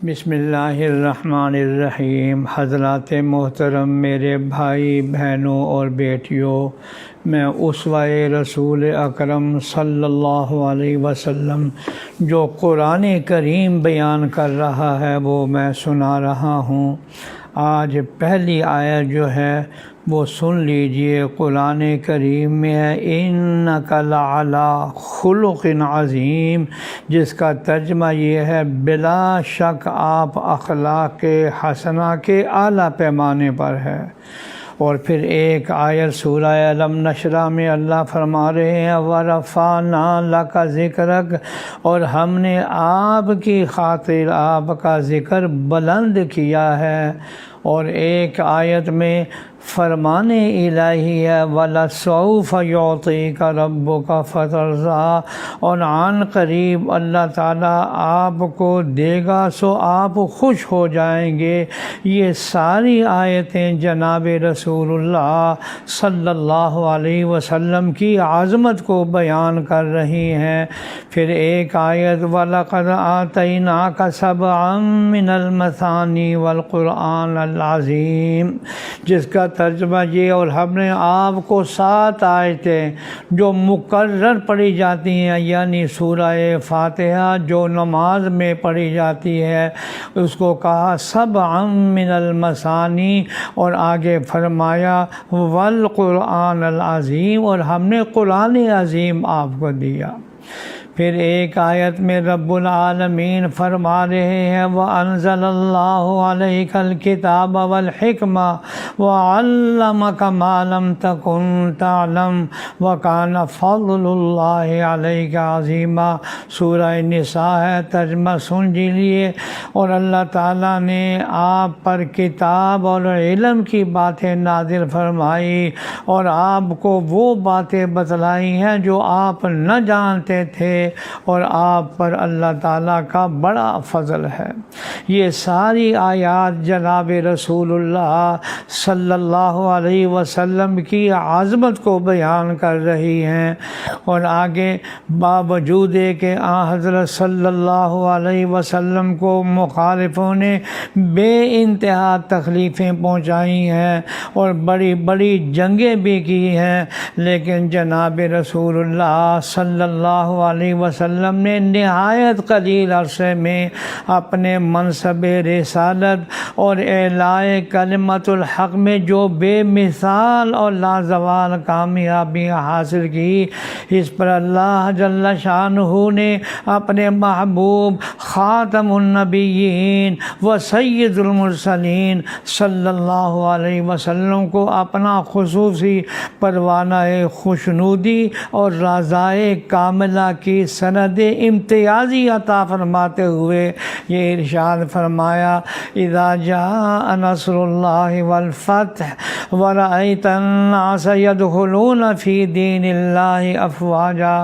بسم اللہ الرحمن الرحیم۔ حضرات محترم، میرے بھائی بہنوں اور بیٹیوں، میں اسوہ رسول اکرم صلی اللہ علیہ وسلم جو قرآن کریم بیان کر رہا ہے وہ میں سنا رہا ہوں۔ آج پہلی آیت جو ہے وہ سن لیجئے۔ قرآن کریم میں ہے اِنَّکَ لَعَلَىٰ خُلُقٍ عَظِيمٍ، جس کا ترجمہ یہ ہے بلا شک آپ اخلاق حسنہ کے اعلیٰ پیمانے پر ہے۔ اور پھر ایک آیت سورہ الم نشرح میں اللہ فرما رہے ہیں وَرَفَعْنَا لَكَ ذِكْرَكَ، اور ہم نے آپ کی خاطر آپ کا ذکر بلند کیا ہے۔ اور ایک آیت میں فرمان الہی ہے وَلَسَوْفَ يُعْطِيكَ رَبُّكَ فَتَرْضَىٰ، اور عن قریب اللہ تعالیٰ آپ کو دے گا سو آپ خوش ہو جائیں گے۔ یہ ساری آیتیں جناب رسول اللہ صلی اللہ علیہ وسلم کی عظمت کو بیان کر رہی ہیں۔ پھر ایک آیت وَلَقَدْ آتَيْنَاكَ سَبْعًا مِّنَ الْمَثَانِي وَالْقُرْآنَ الْعَظِيمِ، جس کا ترجمہ یہ اور ہم نے آپ کو 7 آیتیں جو مقرر پڑھی جاتی ہیں، یعنی سورہ فاتحہ جو نماز میں پڑھی جاتی ہے، اس کو کہا سبعا من المثانی، اور آگے فرمایا والقرآن العظیم، اور ہم نے قرآن عظیم آپ کو دیا۔ پھر ایک آیت میں رب العالمین فرما رہے ہیں وَأَنزَلَ اللَّهُ عَلَيْكَ الْكِتَابَ وَالْحِكْمَةَ وَعَلَّمَكَ مَا لَمْ تَكُنْ تَعْلَمْ وَكَانَ فَضْلُ اللَّهِ عَلَيْكَ عَظِيمًا۔ سورہ نساء ہے، ترجمہ سن لیجیے۔ اور اللہ تعالیٰ نے آپ پر کتاب اور علم کی باتیں نازل فرمائی اور آپ کو وہ باتیں بتلائی ہیں جو آپ نہ جانتے تھے، اور آپ پر اللہ تعالیٰ کا بڑا فضل ہے۔ یہ ساری آیات جناب رسول اللہ صلی اللہ علیہ وسلم کی عظمت کو بیان کر رہی ہیں۔ اور آگے باوجود کہ حضرت صلی اللہ علیہ وسلم کو مخالفوں نے بے انتہا تکلیفیں پہنچائی ہیں اور بڑی بڑی جنگیں بھی کی ہیں، لیکن جناب رسول اللہ صلی اللہ علیہ وسلم نے نہایت قلیل عرصے میں اپنے منصب رسالت اور اعلاء کلمت الحق میں جو بے مثال اور لازوال کامیابی حاصل کی، اس پر اللہ جل شانہ نے اپنے محبوب خاتم النبیین و سید المرسلین صلی اللہ علیہ وسلم کو اپنا خصوصی پروانہ خوشنودی اور رضائے کاملہ کی سند امتیازی عطا فرماتے ہوئے یہ ارشاد فرمایا اذا جاء نصر اللہ والفتح ورأیت الناس يدخلون فی دین اللہ افواجا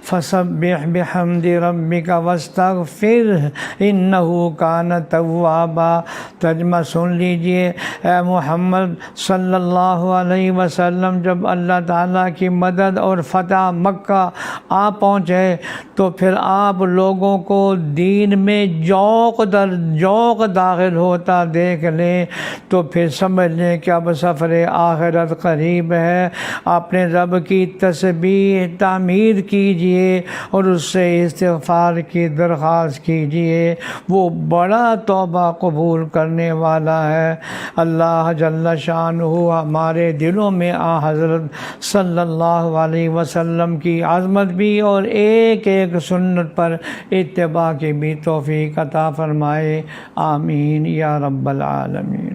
فسبح بحمد ربک واستغفرہ انہ کان توابا۔ ترجمہ سن لیجئے۔ اے محمد صلی اللہ علیہ وسلم، جب اللہ تعالیٰ کی مدد اور فتح مکہ آ پہنچے تو پھر آپ لوگوں کو دین میں ذوق در ذوق داخل ہوتا دیکھ لیں تو پھر سمجھ لیں کہ اب سفر آخرت قریب ہے۔ اپنے رب کی تسبیح تعمیر کیجئے اور اس سے استغفار کی درخواست کیجئے، وہ بڑا توبہ قبول کرنے والا ہے۔ اللہ جل شانہ ہمارے دلوں میں حضرت صلی اللہ علیہ وسلم کی عظمت بھی اور ایک ایک سنت پر اتباع کی بھی توفیق عطا فرمائے، آمین یا رب العالمین۔